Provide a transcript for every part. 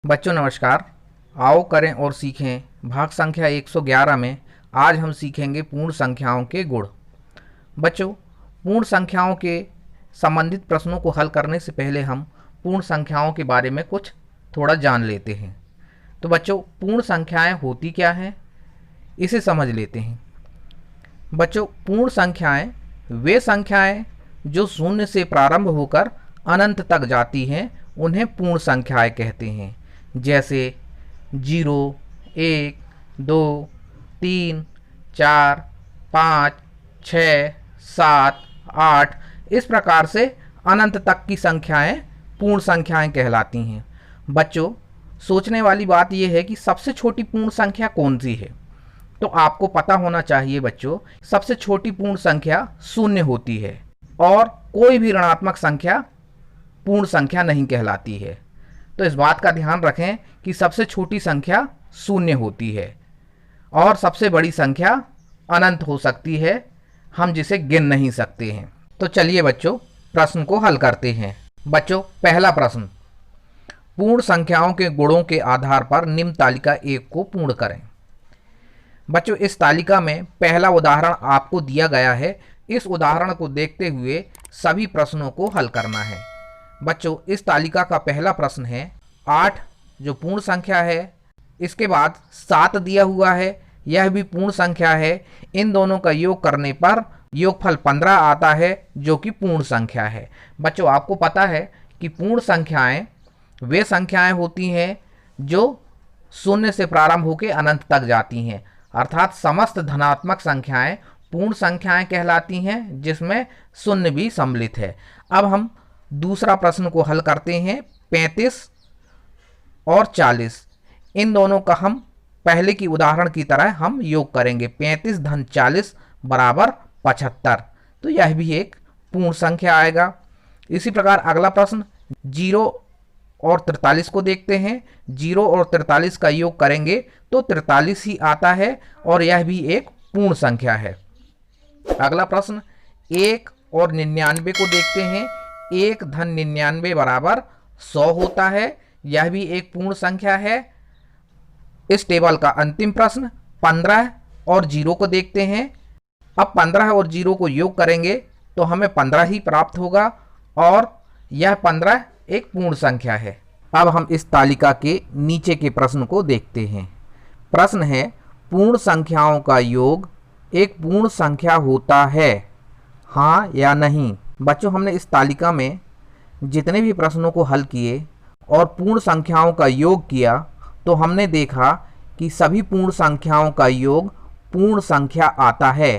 बच्चों नमस्कार। आओ करें और सीखें भाग संख्या 111 में आज हम सीखेंगे पूर्ण संख्याओं के गुण। बच्चों, पूर्ण संख्याओं के संबंधित प्रश्नों को हल करने से पहले हम पूर्ण संख्याओं के बारे में कुछ थोड़ा जान लेते हैं। तो बच्चों, पूर्ण संख्याएं होती क्या हैं, इसे समझ लेते हैं। बच्चों, पूर्ण संख्याएं वे संख्याएं जो शून्य से प्रारंभ होकर अनंत तक जाती हैं उन्हें पूर्ण संख्याएं कहते हैं। जैसे 0, 1, 2, 3, 4, 5, 6, 7, 8 इस प्रकार से अनंत तक की संख्याएं पूर्ण संख्याएं कहलाती हैं। बच्चों, सोचने वाली बात यह है कि सबसे छोटी पूर्ण संख्या कौन सी है। तो आपको पता होना चाहिए बच्चों, सबसे छोटी पूर्ण संख्या शून्य होती है और कोई भी ऋणात्मक संख्या पूर्ण संख्या नहीं कहलाती है। तो इस बात का ध्यान रखें कि सबसे छोटी संख्या शून्य होती है और सबसे बड़ी संख्या अनंत हो सकती है, हम जिसे गिन नहीं सकते हैं। तो चलिए बच्चों, प्रश्न को हल करते हैं। बच्चों, पहला प्रश्न, पूर्ण संख्याओं के गुणों के आधार पर निम्न तालिका 1 को पूर्ण करें। बच्चों, इस तालिका में पहला उदाहरण आपको दिया गया है। इस उदाहरण को देखते हुए सभी प्रश्नों को हल करना है। बच्चों, इस तालिका का पहला प्रश्न है 8 जो पूर्ण संख्या है, इसके बाद 7 दिया हुआ है, यह भी पूर्ण संख्या है। इन दोनों का योग करने पर योगफल 15 आता है जो कि पूर्ण संख्या है। बच्चों, आपको पता है कि पूर्ण संख्याएं वे संख्याएं होती हैं जो शून्य से प्रारंभ होकर अनंत तक जाती हैं, अर्थात समस्त धनात्मक संख्याएं पूर्ण संख्याएं कहलाती हैं, जिसमें शून्य भी सम्मिलित है। अब हम दूसरा प्रश्न को हल करते हैं। 35 और 40 इन दोनों का हम पहले की उदाहरण की तरह हम योग करेंगे। 35 धन 40 बराबर 75, तो यह भी एक पूर्ण संख्या आएगा। इसी प्रकार अगला प्रश्न 0 और 43 को देखते हैं। 0 और 43 का योग करेंगे तो 43 ही आता है और यह भी एक पूर्ण संख्या है। अगला प्रश्न 1 और 99 को देखते हैं। 1 धन 99 बराबर 100 होता है, यह भी एक पूर्ण संख्या है। इस टेबल का अंतिम प्रश्न 15 और 0 को देखते हैं। अब 15 और 0 को योग करेंगे तो हमें 15 ही प्राप्त होगा और यह 15 एक पूर्ण संख्या है। अब हम इस तालिका के नीचे के प्रश्न को देखते हैं। प्रश्न है, पूर्ण संख्याओं का योग एक पूर्ण संख्या होता है, हाँ या नहीं। बच्चों, हमने इस तालिका में जितने भी प्रश्नों को हल किए और पूर्ण संख्याओं का योग किया तो हमने देखा कि सभी पूर्ण संख्याओं का योग पूर्ण संख्या आता है।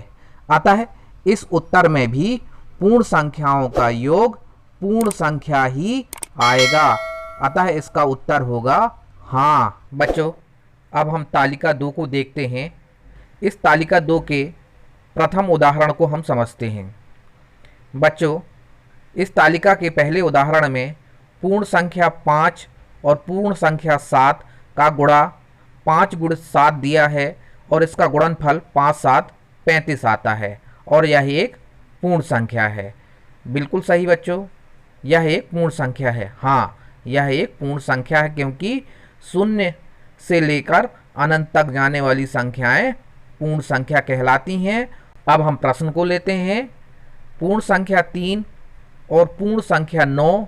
अतः इस उत्तर में भी पूर्ण संख्याओं का योग पूर्ण संख्या ही आएगा। अतः इसका उत्तर होगा हाँ। बच्चों, अब हम तालिका 2 को देखते हैं। इस तालिका 2 के प्रथम उदाहरण को हम समझते हैं। बच्चों, इस तालिका के पहले उदाहरण में पूर्ण संख्या 5 और पूर्ण संख्या 7 का गुणा 5 गुणित 7 दिया है और इसका गुणनफल 5 7 35 आता है और यह एक पूर्ण संख्या है। बिल्कुल सही बच्चों, यह एक पूर्ण संख्या है। हाँ, यह एक पूर्ण संख्या है क्योंकि शून्य से लेकर अनंत तक जाने वाली संख्याएं पूर्ण संख्या कहलाती हैं। अब हम प्रश्न को लेते हैं। पूर्ण संख्या 3 और पूर्ण संख्या 9,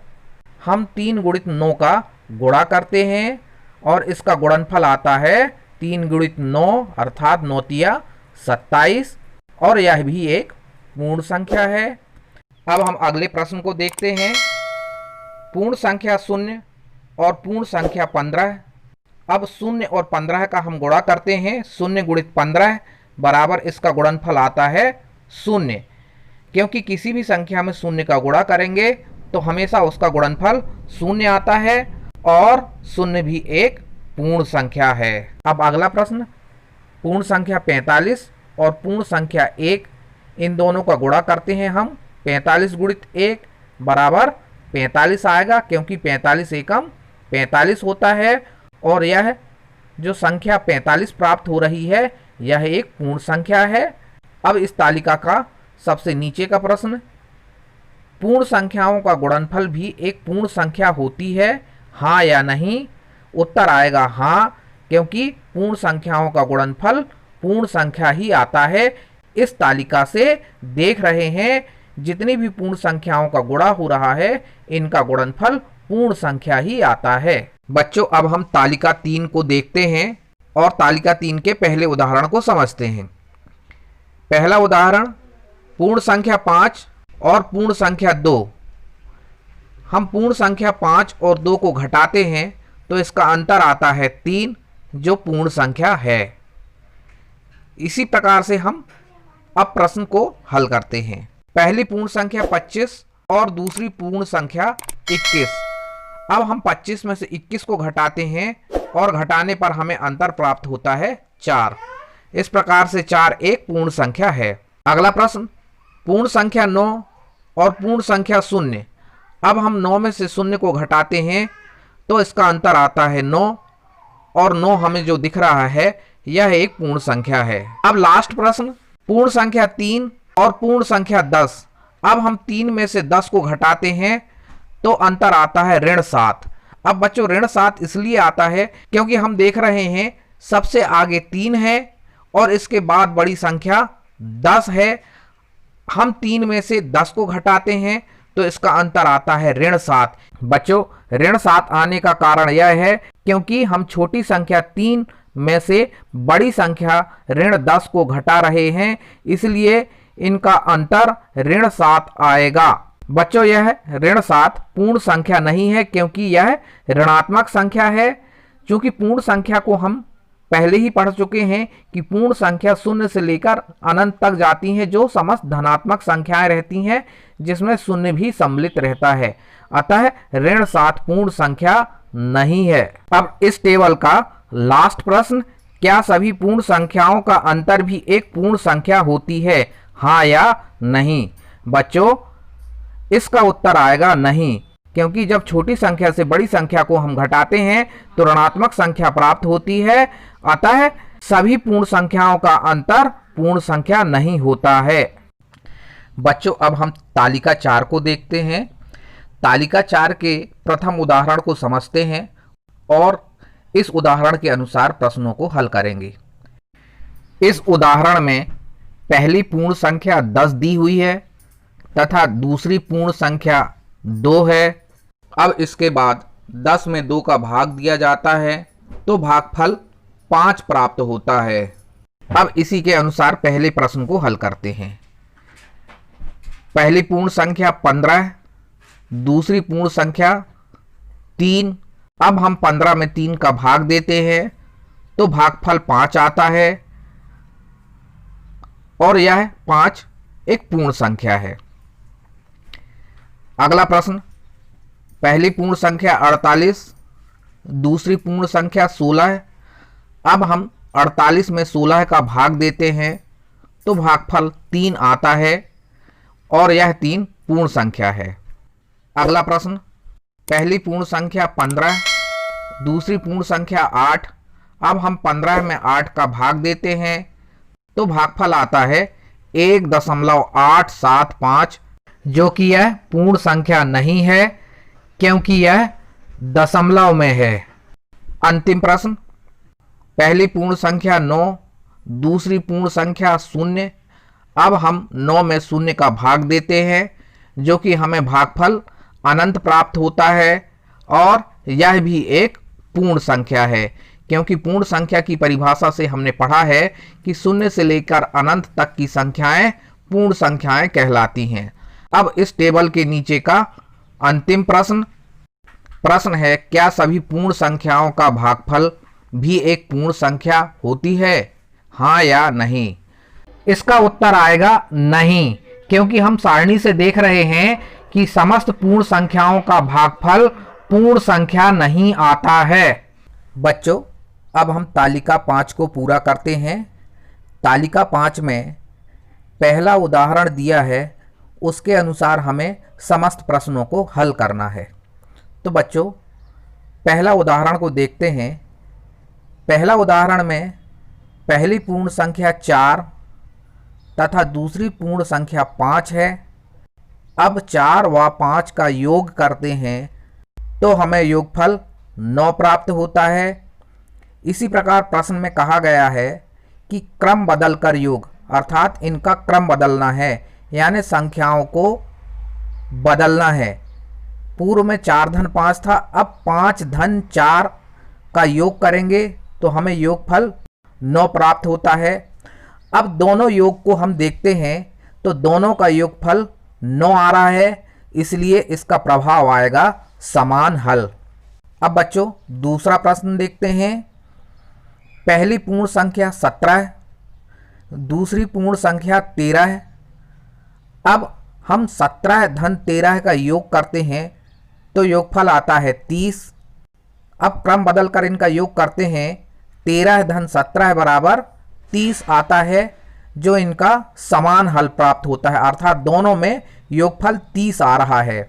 हम 3 गुणित 9 का गुणा करते हैं और इसका गुणनफल आता है 3 गुणित 9 अर्थात 9 तिया 27 और यह भी एक पूर्ण संख्या है। अब हम अगले प्रश्न को देखते हैं। पूर्ण संख्या 0 और पूर्ण संख्या 15। अब 0 और 15 का हम गुणा करते हैं। 0 गुणित 15 बराबर इसका गुणनफल आता है 0, क्योंकि किसी भी संख्या में 0 का गुणा करेंगे तो हमेशा उसका गुणनफल 0 आता है और 0 भी एक पूर्ण संख्या है। अब अगला प्रश्न, पूर्ण संख्या 45 और पूर्ण संख्या 1 इन दोनों का गुणा करते हैं हम। 45 गुणित 1 बराबर 45 आएगा, क्योंकि 45 एकम 45 होता है और यह जो संख्या 45 प्राप्त हो रही है यह एक पूर्ण संख्या है। अब इस तालिका का सबसे नीचे का प्रश्न, पूर्ण संख्याओं का गुणनफल भी एक पूर्ण संख्या होती है, हाँ या नहीं। उत्तर आएगा हाँ, क्योंकि पूर्ण संख्याओं का गुणनफल पूर्ण संख्या ही आता है। इस तालिका से देख रहे हैं जितनी भी पूर्ण संख्याओं का गुणा हो रहा है इनका गुणनफल पूर्ण संख्या ही आता है। बच्चों अब हम तालिका 3 को देखते हैं और तालिका 3 के पहले उदाहरण को समझते हैं। पहला उदाहरण पूर्ण संख्या 5 और पूर्ण संख्या 2। हम पूर्ण संख्या 5 और 2 को घटाते हैं तो इसका अंतर आता है 3 जो पूर्ण संख्या है। इसी प्रकार से हम अब प्रश्न को हल करते हैं। पहली पूर्ण संख्या 25 और दूसरी पूर्ण संख्या 21। अब हम 25 में से 21 को घटाते हैं और घटाने पर हमें अंतर प्राप्त होता है 4। इस प्रकार से 4 एक पूर्ण संख्या है। अगला प्रश्न पूर्ण संख्या 9 और पूर्ण संख्या 0। अब हम 9 में से 0 को घटाते हैं तो इसका अंतर आता है 9 और 9 हमें जो दिख रहा है यह एक पूर्ण संख्या है। अब लास्ट प्रश्न पूर्ण संख्या 3 और पूर्ण संख्या 10। अब हम 3 में से 10 को घटाते हैं तो अंतर आता है -7। अब बच्चों -7 इसलिए आता है क्योंकि हम देख रहे हैं सबसे आगे 3 है और इसके बाद बड़ी संख्या 10 है। हम 3 में से 10 को घटाते हैं तो इसका अंतर आता है -7। बच्चों -7 आने का कारण यह है क्योंकि हम छोटी संख्या 3 में से बड़ी संख्या -10 को घटा रहे हैं, इसलिए इनका अंतर -7 आएगा। बच्चों यह -7 पूर्ण संख्या नहीं है क्योंकि यह ऋणात्मक संख्या है। चूंकि पूर्ण संख्या को हम पहले ही पढ़ चुके हैं कि पूर्ण संख्या 0 से लेकर अनंत तक जाती हैं जो समस्त धनात्मक संख्याएं रहती हैं जिसमें 0 भी सम्मिलित रहता है। अतः -7 पूर्ण संख्या नहीं है। अब इस टेबल का लास्ट प्रश्न क्या सभी पूर्ण संख्याओं का अंतर भी एक पूर्ण संख्या होती है, हाँ या नहीं? बच्चों इसका उत्तर आएगा नहीं, क्योंकि जब छोटी संख्या से बड़ी संख्या को हम घटाते हैं तो ऋणात्मक संख्या प्राप्त होती है। अतः सभी पूर्ण संख्याओं का अंतर पूर्ण संख्या नहीं होता है। बच्चों अब हम तालिका 4 को देखते हैं। तालिका 4 के प्रथम उदाहरण को समझते हैं और इस उदाहरण के अनुसार प्रश्नों को हल करेंगे। इस उदाहरण में पहली पूर्ण संख्या 10 दी हुई है तथा दूसरी पूर्ण संख्या 2 है। अब इसके बाद 10 में 2 का भाग दिया जाता है तो भागफल 5 प्राप्त होता है। अब इसी के अनुसार पहले प्रश्न को हल करते हैं। पहली पूर्ण संख्या 15, दूसरी पूर्ण संख्या 3। अब हम 15 में 3 का भाग देते हैं तो भागफल 5 आता है और यह 5 एक पूर्ण संख्या है। अगला प्रश्न पहली पूर्ण संख्या 48, दूसरी पूर्ण संख्या 16। अब हम 48 में 16 का भाग देते हैं तो भागफल 3 आता है और यह 3 पूर्ण संख्या है। अगला प्रश्न पहली पूर्ण संख्या 15, दूसरी पूर्ण संख्या 8। अब हम 15 में 8 का भाग देते हैं तो भागफल आता है 1.875, जो कि यह पूर्ण संख्या नहीं है क्योंकि यह दशमलव में है। अंतिम प्रश्न पहली पूर्ण संख्या 9, दूसरी पूर्ण संख्या 0। अब हम 9 में 0 का भाग देते हैं जो कि हमें भागफल अनंत प्राप्त होता है और यह भी एक पूर्ण संख्या है क्योंकि पूर्ण संख्या की परिभाषा से हमने पढ़ा है कि 0 से लेकर अनंत तक की संख्याएं पूर्ण संख्याएं कहलाती हैं। अब इस टेबल के नीचे का अंतिम प्रश्न है क्या सभी पूर्ण संख्याओं का भागफल भी एक पूर्ण संख्या होती है, हाँ या नहीं? इसका उत्तर आएगा नहीं, क्योंकि हम सारणी से देख रहे हैं कि समस्त पूर्ण संख्याओं का भागफल पूर्ण संख्या नहीं आता है। बच्चों अब हम तालिका 5 को पूरा करते हैं। तालिका 5 में पहला उदाहरण दिया है, उसके अनुसार हमें समस्त प्रश्नों को हल करना है। तो बच्चों पहला उदाहरण को देखते हैं। पहला उदाहरण में पहली पूर्ण संख्या 4 तथा दूसरी पूर्ण संख्या 5 है। अब 4 व 5 का योग करते हैं तो हमें योगफल 9 प्राप्त होता है। इसी प्रकार प्रश्न में कहा गया है कि क्रम बदलकर योग, अर्थात इनका क्रम बदलना है, यानी संख्याओं को बदलना है। पूर्व में 4 धन 5 था, अब 5 धन 4 का योग करेंगे तो हमें योगफल 9 प्राप्त होता है। अब दोनों योग को हम देखते हैं तो दोनों का योगफल 9 आ रहा है, इसलिए इसका प्रभाव आएगा समान हल। अब बच्चों दूसरा प्रश्न देखते हैं। पहली पूर्ण संख्या 17, दूसरी पूर्ण संख्या 13 है। अब हम 17 धन 13 का योग करते हैं तो योगफल आता है 30। अब क्रम बदलकर इनका योग करते हैं, 13 धन 17 बराबर 30 आता है, जो इनका समान हल प्राप्त होता है, अर्थात दोनों में योगफल 30 आ रहा है।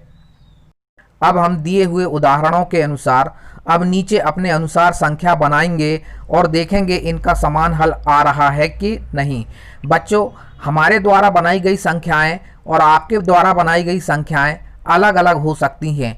अब हम दिए हुए उदाहरणों के अनुसार अब नीचे अपने अनुसार संख्या बनाएंगे और देखेंगे इनका समान हल आ रहा है कि नहीं। बच्चों हमारे द्वारा बनाई गई संख्याएं और आपके द्वारा बनाई गई संख्याएं अलग अलग हो सकती हैं।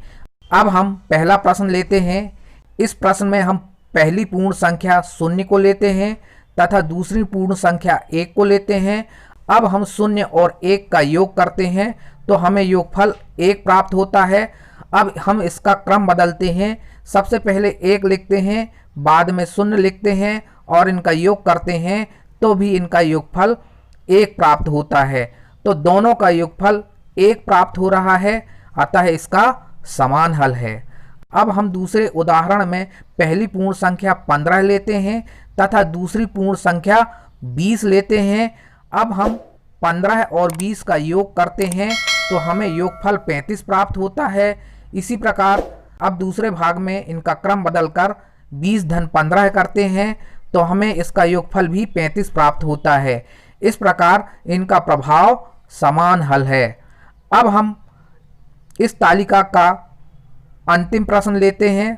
अब हम पहला प्रश्न लेते हैं। इस प्रश्न में हम पहली पूर्ण संख्या 0 को लेते हैं तथा दूसरी पूर्ण संख्या 1 को लेते हैं। अब हम 0 और 1 का योग करते हैं तो हमें योगफल 1 प्राप्त होता है। अब हम इसका क्रम बदलते हैं, सबसे पहले 1 लिखते हैं, बाद में 0 लिखते हैं और इनका योग करते हैं तो भी इनका योगफल 1 प्राप्त होता है। तो दोनों का योगफल 1 प्राप्त हो रहा है, अतः इसका समान हल है। अब हम दूसरे उदाहरण में पहली पूर्ण संख्या 15 लेते हैं तथा दूसरी पूर्ण संख्या 20 लेते हैं। अब हम 15 और 20 का योग करते हैं तो हमें योगफल 35 प्राप्त होता है। इसी प्रकार अब दूसरे भाग में इनका क्रम बदलकर 20 धन 15 करते हैं तो हमें इसका योगफल भी 35 प्राप्त होता है। इस प्रकार इनका प्रभाव समान हल है। अब हम इस तालिका का अंतिम प्रश्न लेते हैं।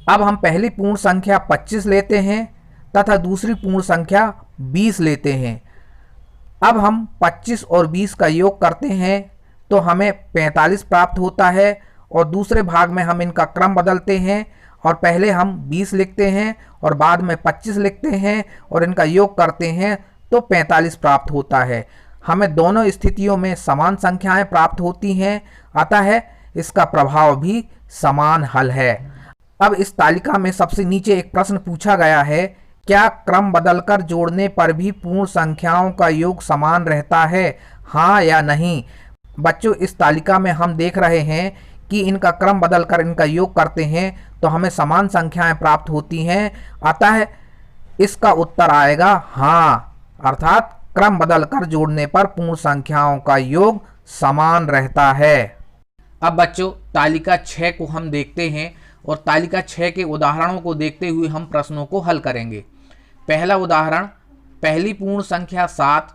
अब हम पहली पूर्ण संख्या 25 लेते हैं तथा दूसरी पूर्ण संख्या 20 लेते हैं। अब हम 25 और 20 का योग करते हैं तो हमें 45 प्राप्त होता है और दूसरे भाग में हम इनका क्रम बदलते हैं और पहले हम 20 लिखते हैं और बाद में 25 लिखते हैं और इनका योग करते हैं तो 45 प्राप्त होता है। हमें दोनों स्थितियों में समान संख्याएं प्राप्त होती हैं, अतः इसका प्रभाव भी समान हल है। अब इस तालिका में सबसे नीचे एक प्रश्न पूछा गया है, क्या क्रम बदलकर जोड़ने पर भी पूर्ण संख्याओं का योग समान रहता है, हाँ या नहीं। बच्चों इस तालिका में हम देख रहे हैं कि इनका क्रम बदलकर इनका योग करते हैं तो हमें समान संख्याएं प्राप्त होती हैं, अतः इसका उत्तर आएगा हाँ, अर्थात क्रम बदलकर जोड़ने पर पूर्ण संख्याओं का योग समान रहता है। अब बच्चों तालिका 6 को हम देखते हैं और तालिका 6 के उदाहरणों को देखते हुए हम प्रश्नों को हल करेंगे। पहला उदाहरण, पहली पूर्ण संख्या 7,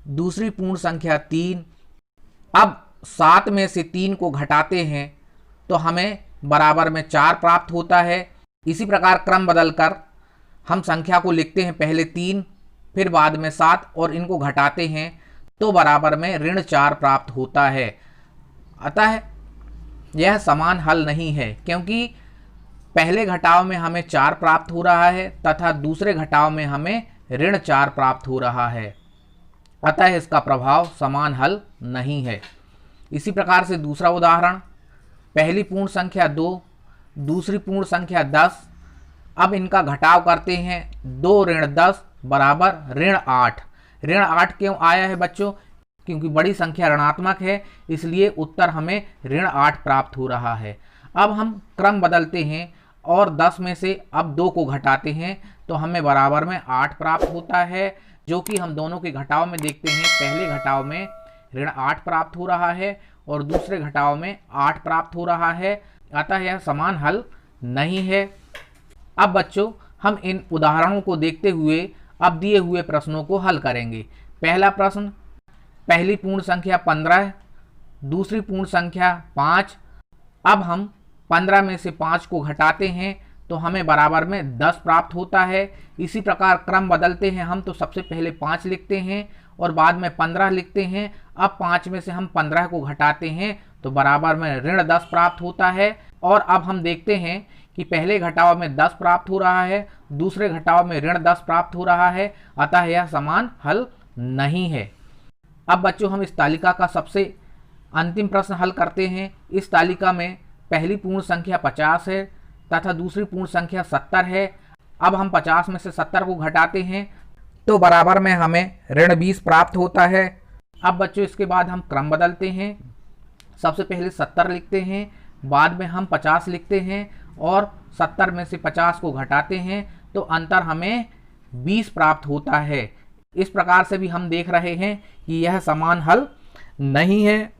दूसरी पूर्ण संख्या 3। अब 7 में से 3 को घटाते हैं तो हमें बराबर में 4 प्राप्त होता है। इसी प्रकार क्रम बदलकर हम संख्या को लिखते हैं, पहले 3 फिर बाद में 7 और इनको घटाते हैं तो बराबर में ऋण 4 प्राप्त होता है। अतः यह समान हल नहीं है, क्योंकि पहले घटाव में हमें 4 प्राप्त हो रहा है तथा दूसरे घटाव में हमें ऋण 4 प्राप्त हो रहा है, अतः इसका प्रभाव समान हल नहीं है। इसी प्रकार से दूसरा उदाहरण, पहली पूर्ण संख्या 2, दूसरी पूर्ण संख्या 10। अब इनका घटाव करते हैं, 2 ऋण 10 बराबर ऋण 8। ऋण 8 क्यों आया है बच्चों, क्योंकि बड़ी संख्या ऋणात्मक है, इसलिए उत्तर हमें ऋण 8 प्राप्त हो रहा है। अब हम क्रम बदलते हैं और 10 में से अब 2 को घटाते हैं तो हमें बराबर में 8 प्राप्त होता है, जो कि हम दोनों के घटाव में देखते हैं। पहले घटाव में ऋण 8 प्राप्त हो रहा है और दूसरे घटाव में 8 प्राप्त हो रहा है, अतः यह समान हल नहीं है। अब बच्चों हम इन उदाहरणों को देखते हुए अब दिए हुए प्रश्नों को हल करेंगे। पहला प्रश्न, पहली पूर्ण संख्या 15, दूसरी पूर्ण संख्या 5। अब हम 15 में से 5 को घटाते हैं तो हमें बराबर में 10 प्राप्त होता है। इसी प्रकार क्रम बदलते हैं हम, तो सबसे पहले 5 लिखते हैं और बाद में 15 लिखते हैं। अब 5 में से हम 15 को घटाते हैं तो बराबर में ऋण 10 प्राप्त होता है, और अब हम देखते हैं कि पहले घटाव में 10 प्राप्त हो रहा है, दूसरे घटाव में ऋण 10 प्राप्त हो रहा है, अतः यह समान हल नहीं है। अब बच्चों हम इस तालिका का सबसे अंतिम प्रश्न हल करते हैं। इस तालिका में पहली पूर्ण संख्या 50 है तथा दूसरी पूर्ण संख्या 70 है। अब हम 50 में से 70 को घटाते हैं तो बराबर में हमें ऋण 20 प्राप्त होता है। अब बच्चों इसके बाद हम क्रम बदलते हैं, सबसे पहले 70 लिखते हैं, बाद में हम 50 लिखते हैं और 70 में से 50 को घटाते हैं तो अंतर हमें 20 प्राप्त होता है। इस प्रकार से भी हम देख रहे हैं कि यह समान हल नहीं है।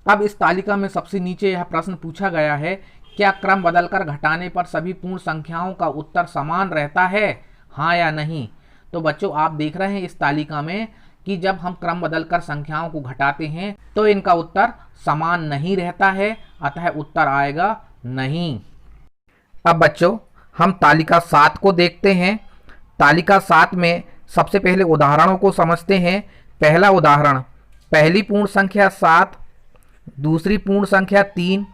अब इस तालिका में सबसे नीचे यह प्रश्न पूछा गया है, क्या क्रम बदलकर घटाने पर सभी पूर्ण संख्याओं का उत्तर समान रहता है, हाँ या नहीं। तो बच्चों आप देख रहे हैं इस तालिका में कि जब हम क्रम बदलकर संख्याओं को घटाते हैं तो इनका उत्तर समान नहीं रहता है, अतः उत्तर आएगा नहीं। अब बच्चों हम तालिका 7 को देखते हैं। तालिका 7 में सबसे पहले उदाहरणों को समझते हैं। पहला उदाहरण, पहली पूर्ण संख्या 7, दूसरी पूर्ण संख्या 3।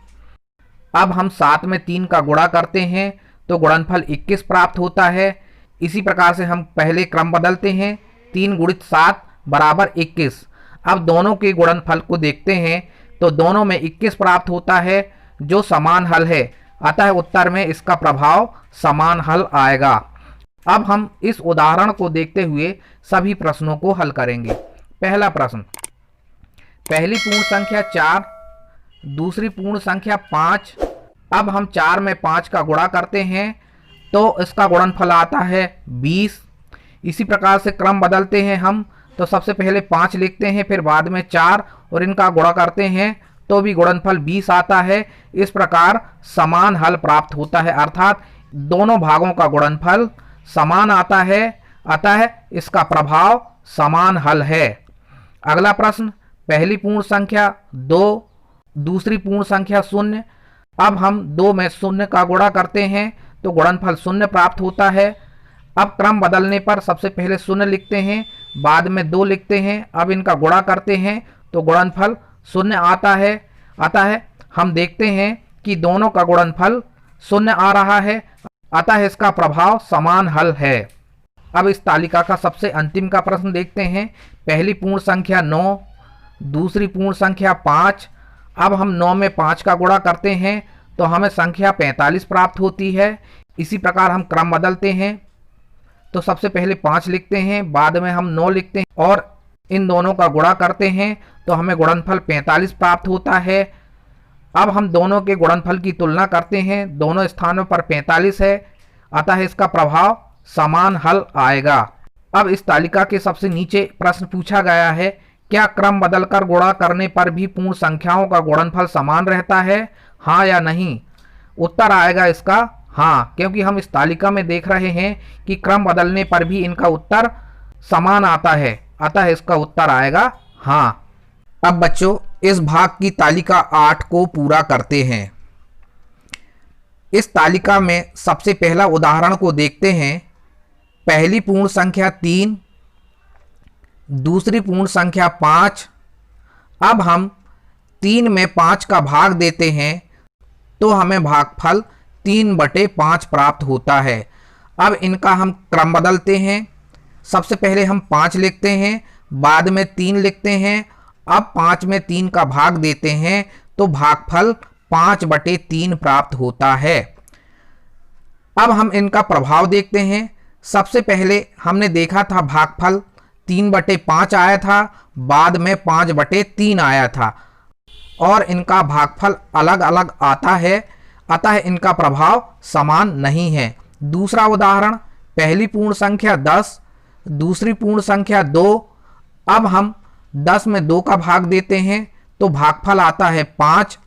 अब हम 7 में 3 का गुणा करते हैं तो गुणनफल 21 प्राप्त होता है। इसी प्रकार से हम पहले क्रम बदलते हैं, 3 गुणित 7 बराबर 21। अब दोनों के गुणनफल को देखते हैं तो दोनों में 21 प्राप्त होता है जो समान हल है, अतः उत्तर में इसका प्रभाव समान हल आएगा। अब हम इस उदाहरण को देखते हुए सभी प्रश्नों को हल करेंगे। पहला प्रश्न, पहली पूर्ण संख्या 4, दूसरी पूर्ण संख्या 5। अब हम 4 में 5 का गुणा करते हैं तो इसका गुणनफल आता है 20। इसी प्रकार से क्रम बदलते हैं हम, तो सबसे पहले 5 लिखते हैं, फिर बाद में 4 और इनका गुणा करते हैं तो भी गुणनफल 20 आता है। इस प्रकार समान हल प्राप्त होता है, अर्थात दोनों भागों का गुणनफल समान आता है, अतः इसका प्रभाव समान हल है। अगला प्रश्न, पहली पूर्ण संख्या 2, दूसरी पूर्ण संख्या 0। अब हम 2 में 0 का गुणा करते हैं तो गुणनफल 0 प्राप्त होता है। अब क्रम बदलने पर सबसे पहले 0 लिखते हैं, बाद में 2 लिखते हैं। अब इनका गुणा करते हैं तो गुणनफल 0 आता है, अतः हम देखते हैं कि दोनों का गुणनफल 0 आ रहा है, अतः इसका प्रभाव समान हल है। अब इस तालिका का सबसे अंतिम का प्रश्न देखते हैं। पहली पूर्ण संख्या 9, दूसरी पूर्ण संख्या 5। अब हम 9 में 5 का गुणा करते हैं तो हमें संख्या 45 प्राप्त होती है। इसी प्रकार हम क्रम बदलते हैं तो सबसे पहले 5 लिखते हैं, बाद में हम 9 लिखते हैं और इन दोनों का गुणा करते हैं तो हमें गुणनफल 45 प्राप्त होता है। अब हम दोनों के गुणनफल की तुलना करते हैं, दोनों स्थानों पर 45 है, अतः इसका प्रभाव समान हल आएगा। अब इस तालिका के सबसे नीचे प्रश्न पूछा गया है, क्या क्रम बदलकर गुणा करने पर भी पूर्ण संख्याओं का गुणनफल समान रहता है, हाँ या नहीं। उत्तर आएगा इसका हाँ, क्योंकि हम इस तालिका में देख रहे हैं कि क्रम बदलने पर भी इनका उत्तर समान आता है, अतः इसका उत्तर आएगा हाँ। अब बच्चों इस भाग की तालिका 8 को पूरा करते हैं। इस तालिका में सबसे पहला उदाहरण को देखते हैं। पहली पूर्ण संख्या 3, दूसरी पूर्ण संख्या 5। अब हम 3 में 5 का भाग देते हैं तो हमें भागफल 3/5 प्राप्त होता है। अब इनका हम क्रम बदलते हैं, सबसे पहले हम 5 लिखते हैं, बाद में 3 लिखते हैं। अब 5 में 3 का भाग देते हैं तो भागफल 5/3 प्राप्त होता है। अब हम इनका प्रभाव देखते हैं। सबसे पहले हमने देखा था भागफल 3/5 आया था, बाद में 5/3 आया था और इनका भागफल अलग अलग आता है, अतः इनका प्रभाव समान नहीं है। दूसरा उदाहरण, पहली पूर्ण संख्या 10, दूसरी पूर्ण संख्या 2। अब हम 10 में 2 का भाग देते हैं तो भागफल आता है 5।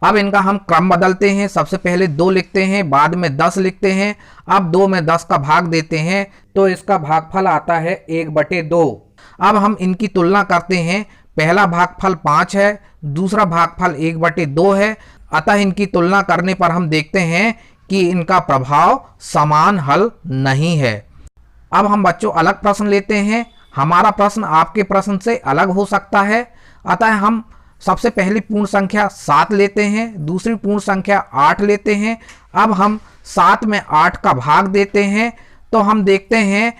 अब इनका हम क्रम बदलते हैं, सबसे पहले 2 लिखते हैं, बाद में 10 लिखते हैं। अब 2 में 10 का भाग देते हैं तो इसका भागफल आता है 1/2। अब हम इनकी तुलना करते हैं, पहला भागफल 5 है, दूसरा भागफल 1/2 है, अतः इनकी तुलना करने पर हम देखते हैं कि इनका प्रभाव समान हल नहीं है। अब हम बच्चों अलग प्रश्न लेते हैं। हमारा प्रश्न आपके प्रश्न से अलग हो सकता है, अतः हम सबसे पहली पूर्ण संख्या 7 लेते हैं, दूसरी पूर्ण संख्या 8 लेते हैं। अब हम 7 में 8 का भाग देते हैं तो हम देखते हैं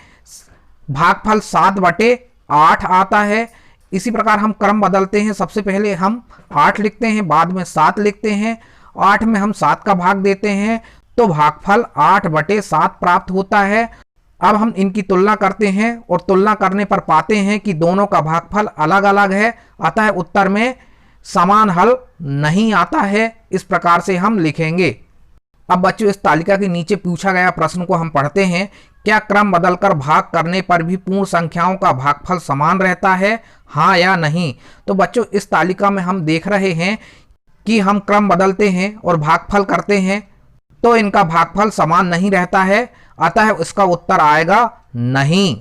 भागफल 7/8 आता है। इसी प्रकार हम क्रम बदलते हैं, सबसे पहले हम 8 लिखते हैं, बाद में 7 लिखते हैं। 8 में हम 7 का भाग देते हैं तो भागफल 8/7 प्राप्त होता है। अब हम इनकी तुलना करते हैं और तुलना करने पर पाते हैं कि दोनों का भागफल अलग अलग है, अतः उत्तर में समान हल नहीं आता है। इस प्रकार से हम लिखेंगे। अब बच्चों इस तालिका के नीचे पूछा गया प्रश्न को हम पढ़ते हैं। क्या क्रम बदलकर भाग करने पर भी पूर्ण संख्याओं का भागफल समान रहता है, हाँ या नहीं? तो बच्चों इस तालिका में हम देख रहे हैं कि हम क्रम बदलते हैं और भागफल करते हैं तो इनका भागफल समान नहीं रहता है, अतः इसका उत्तर आएगा नहीं।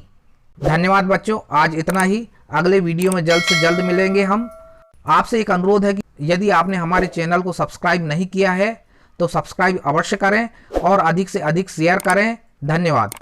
धन्यवाद बच्चों, आज इतना ही। अगले वीडियो में जल्द से जल्द मिलेंगे हम। आपसे एक अनुरोध है कि यदि आपने हमारे चैनल को सब्सक्राइब नहीं किया है तो सब्सक्राइब अवश्य करें और अधिक से अधिक शेयर करें। धन्यवाद।